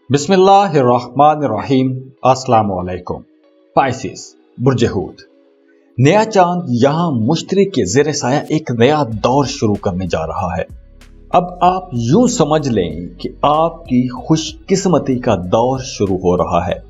बिस्मिल्लाहिर्रहमानिर्रहीम। अस्सलाम वालेकुम। पाइसेस, बुर्ज हूत। नया चांद यहाँ मुश्तरी के ज़ेरे साया एक नया दौर शुरू करने जा रहा है। अब आप यूं समझ लें कि आपकी खुशकिस्मती का दौर शुरू हो रहा है।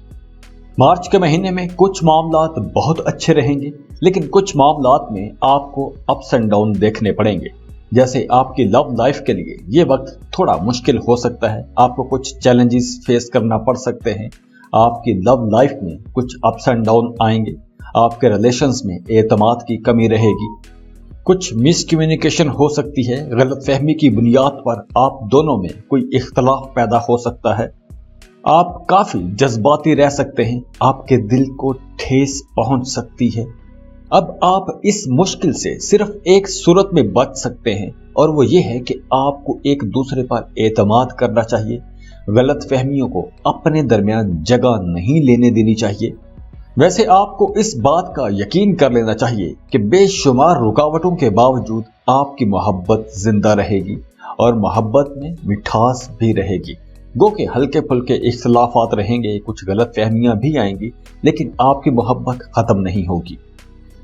मार्च के महीने में कुछ मामलात बहुत अच्छे रहेंगे, लेकिन कुछ मामलात में आपको अप्स एंड डाउन देखने पड़ेंगे। जैसे आपकी लव लाइफ के लिए ये वक्त थोड़ा मुश्किल हो सकता है, आपको कुछ चैलेंजेस फेस करना पड़ सकते हैं। आपकी लव लाइफ में कुछ अप्स एंड डाउन आएंगे, आपके रिलेशंस में एतमाद की कमी रहेगी, कुछ मिसकम्युनिकेशन हो सकती है, गलतफहमी की बुनियाद पर आप दोनों में कोई इख्तलाफ पैदा हो सकता है, आप काफी जज्बाती रह सकते हैं, आपके दिल को ठेस पहुंच सकती है। अब आप इस मुश्किल से सिर्फ एक सूरत में बच सकते हैं, और वो ये है कि आपको एक दूसरे पर एतमाद करना चाहिए। गलतफहमियों को अपने दरमियान जगह नहीं लेने देनी चाहिए। वैसे आपको इस बात का यकीन कर लेना चाहिए कि बेशुमार रुकावटों के बावजूद आपकी मोहब्बत जिंदा रहेगी और मोहब्बत में मिठास भी रहेगी। गो के हल्के फुल्के इख्तलाफात रहेंगे, कुछ गलतफहमियां भी आएंगी, लेकिन आपकी मोहब्बत खत्म नहीं होगी।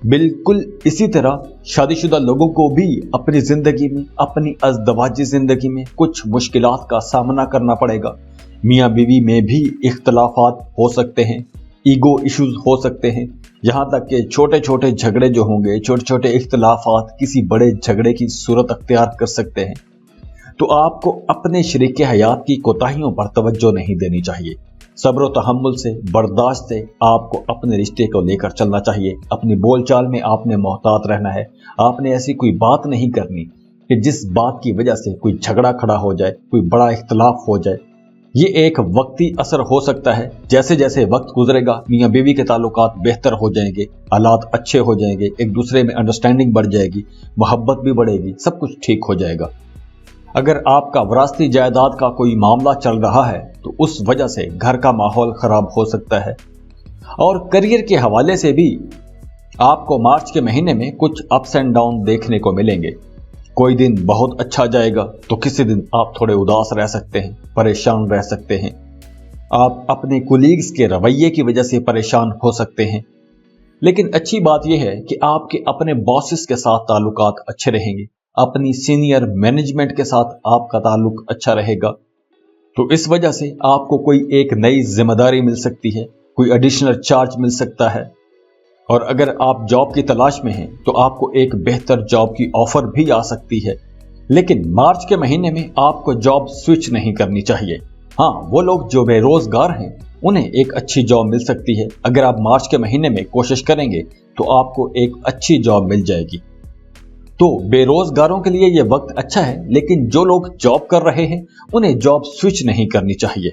बिल्कुल इसी तरह शादीशुदा लोगों को भी अपनी जिंदगी में, अपनी अज़दवाजी जिंदगी में कुछ मुश्किलात का सामना करना पड़ेगा। मियाँ बीवी में भी इख्तलाफात हो सकते हैं, ईगो इश्यूज हो सकते हैं, यहाँ तक कि छोटे छोटे झगड़े जो होंगे, छोटे छोटे इख्तलाफात किसी बड़े झगड़े की सूरत अख्तियार कर सकते हैं। तो आपको अपने शरीके हयात की कोताहियों पर तवज्जो नहीं देनी चाहिए। सब्र और तहम्मुल से, बर्दाश्त से आपको अपने रिश्ते को लेकर चलना चाहिए। अपनी बोलचाल में आपने मोहतात रहना है। आपने ऐसी कोई बात नहीं करनी कि जिस बात की वजह से कोई झगड़ा खड़ा हो जाए, कोई बड़ा इख्तलाफ हो जाए। ये एक वक्ती असर हो सकता है। जैसे जैसे वक्त गुजरेगा मियाँ बीवी के ताल्लुकात बेहतर हो जाएंगे, हालात अच्छे हो जाएंगे, एक दूसरे में अंडरस्टैंडिंग बढ़ जाएगी, मोहब्बत भी बढ़ेगी, सब कुछ ठीक हो जाएगा। अगर आपका विरासती जायदाद का कोई मामला चल रहा है तो उस वजह से घर का माहौल खराब हो सकता है। और करियर के हवाले से भी आपको मार्च के महीने में कुछ अप्स एंड डाउन देखने को मिलेंगे। कोई दिन बहुत अच्छा जाएगा तो किसी दिन आप थोड़े उदास रह सकते हैं, परेशान रह सकते हैं। आप अपने कोलीग्स के रवैये की वजह से परेशान हो सकते हैं। लेकिन अच्छी बात यह है कि आपके अपने बॉसेस के साथ ताल्लुकात अच्छे रहेंगे, अपनी सीनियर मैनेजमेंट के साथ आपका ताल्लुक अच्छा रहेगा। तो इस वजह से आपको कोई एक नई जिम्मेदारी मिल सकती है, कोई एडिशनल चार्ज मिल सकता है। और अगर आप जॉब की तलाश में हैं तो आपको एक बेहतर जॉब की ऑफर भी आ सकती है। लेकिन मार्च के महीने में आपको जॉब स्विच नहीं करनी चाहिए। हाँ, वो लोग जो बेरोजगार हैं उन्हें एक अच्छी जॉब मिल सकती है। अगर आप मार्च के महीने में कोशिश करेंगे तो आपको एक अच्छी जॉब मिल जाएगी। तो बेरोजगारों के लिए यह वक्त अच्छा है, लेकिन जो लोग जॉब कर रहे हैं उन्हें जॉब स्विच नहीं करनी चाहिए।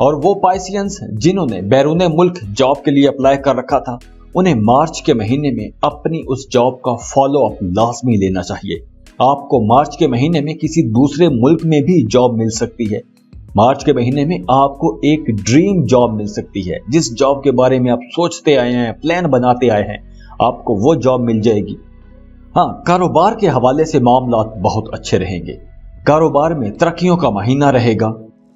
और वो पाइसियंस जिन्होंने बैरून मुल्क जॉब के लिए अप्लाई कर रखा था, उन्हें मार्च के महीने में अपनी उस जॉब का फॉलो अप लाजमी लेना चाहिए। आपको मार्च के महीने में किसी दूसरे मुल्क में भी जॉब मिल सकती है। मार्च के महीने में आपको एक ड्रीम जॉब मिल सकती है। जिस जॉब के बारे में आप सोचते आए हैं, प्लान बनाते आए हैं, आपको वो जॉब मिल जाएगी। हाँ, कारोबार के हवाले से मामलात बहुत अच्छे रहेंगे। कारोबार में तरक्कियों का महीना रहेगा।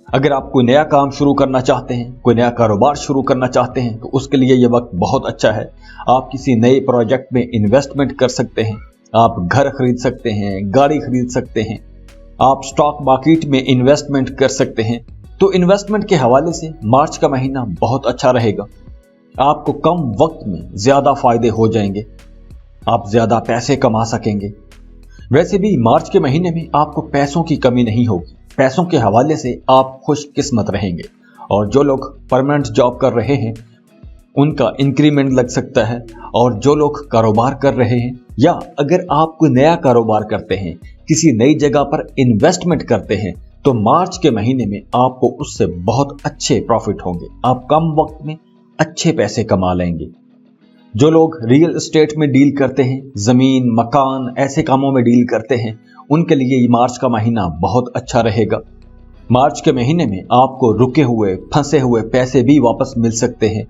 अगर आप कोई नया काम शुरू करना चाहते हैं, कोई नया कारोबार शुरू करना चाहते हैं, तो उसके लिए यह वक्त बहुत अच्छा है। आप किसी नए प्रोजेक्ट में इन्वेस्टमेंट कर सकते हैं, आप घर खरीद सकते हैं, गाड़ी खरीद सकते हैं, आप स्टॉक मार्केट में इन्वेस्टमेंट कर सकते हैं। तो इन्वेस्टमेंट के हवाले से मार्च का महीना बहुत अच्छा रहेगा। आपको कम वक्त में ज्यादा फायदे हो जाएंगे, आप ज्यादा पैसे कमा सकेंगे। वैसे भी मार्च के महीने में आपको पैसों की कमी नहीं होगी। पैसों के हवाले से आप खुशकिस्मत रहेंगे। और जो लोग परमानेंट जॉब कर रहे हैं उनका इंक्रीमेंट लग सकता है। और जो लोग कारोबार कर रहे हैं, या अगर आप कोई नया कारोबार करते हैं, किसी नई जगह पर इन्वेस्टमेंट करते हैं, तो मार्च के महीने में आपको उससे बहुत अच्छे प्रॉफिट होंगे। आप कम वक्त में अच्छे पैसे कमा लेंगे। जो लोग रियल एस्टेट में डील करते हैं, जमीन, मकान, ऐसे कामों में डील करते हैं, उनके लिए ये मार्च का महीना बहुत अच्छा रहेगा। मार्च के महीने में आपको रुके हुए, फंसे हुए पैसे भी वापस मिल सकते हैं।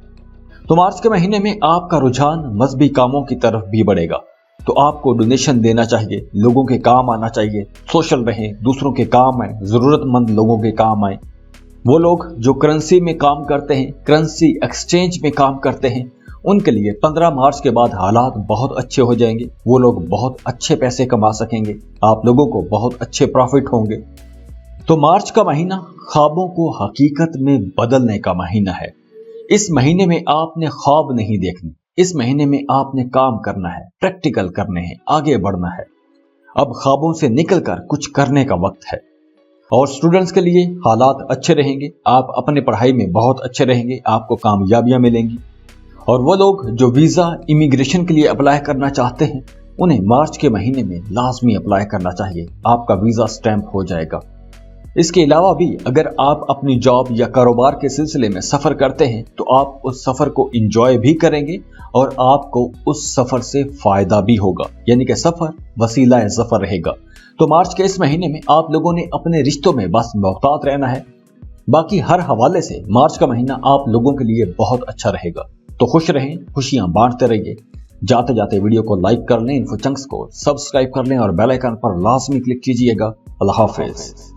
तो मार्च के महीने में आपका रुझान मजहबी कामों की तरफ भी बढ़ेगा। तो आपको डोनेशन देना चाहिए, लोगों के काम आना चाहिए, सोशल रहें, दूसरों के काम आए, जरूरतमंद लोगों के काम आए। वो लोग जो करेंसी में काम करते हैं, करेंसी एक्सचेंज में काम करते हैं, उनके लिए 15 मार्च के बाद हालात बहुत अच्छे हो जाएंगे। वो लोग बहुत अच्छे पैसे कमा सकेंगे, आप लोगों को बहुत अच्छे प्रॉफिट होंगे। तो मार्च का महीना ख्वाबों को हकीकत में बदलने का महीना है। इस महीने में आपने ख्वाब नहीं देखने, इस महीने में आपने काम करना है, प्रैक्टिकल करने हैं, आगे बढ़ना है। अब ख्वाबों से निकलकर कुछ करने का वक्त है। और स्टूडेंट्स के लिए हालात अच्छे रहेंगे, आप अपने पढ़ाई में बहुत अच्छे रहेंगे, आपको कामयाबियां मिलेंगी। और वो लोग जो वीज़ा इमिग्रेशन के लिए अप्लाई करना चाहते हैं, उन्हें मार्च के महीने में लाजमी अप्लाई करना चाहिए, आपका वीज़ा स्टैंप हो जाएगा। इसके अलावा भी अगर आप अपनी जॉब या कारोबार के सिलसिले में सफ़र करते हैं तो आप उस सफ़र को एंजॉय भी करेंगे और आपको उस सफ़र से फ़ायदा भी होगा, यानी कि सफ़र वसीला ज़फ़र रहेगा। तो मार्च के इस महीने में आप लोगों ने अपने रिश्तों में बस मोहतात रहना है। बाकी हर हवाले से मार्च का महीना आप लोगों के लिए बहुत अच्छा रहेगा। तो खुश रहें, खुशियां बांटते रहिए। जाते जाते वीडियो को लाइक कर लें, इन्फो चंक्स को सब्सक्राइब कर लें और बेल आइकन पर लाजमी क्लिक कीजिएगा। अल्लाह हाफिज।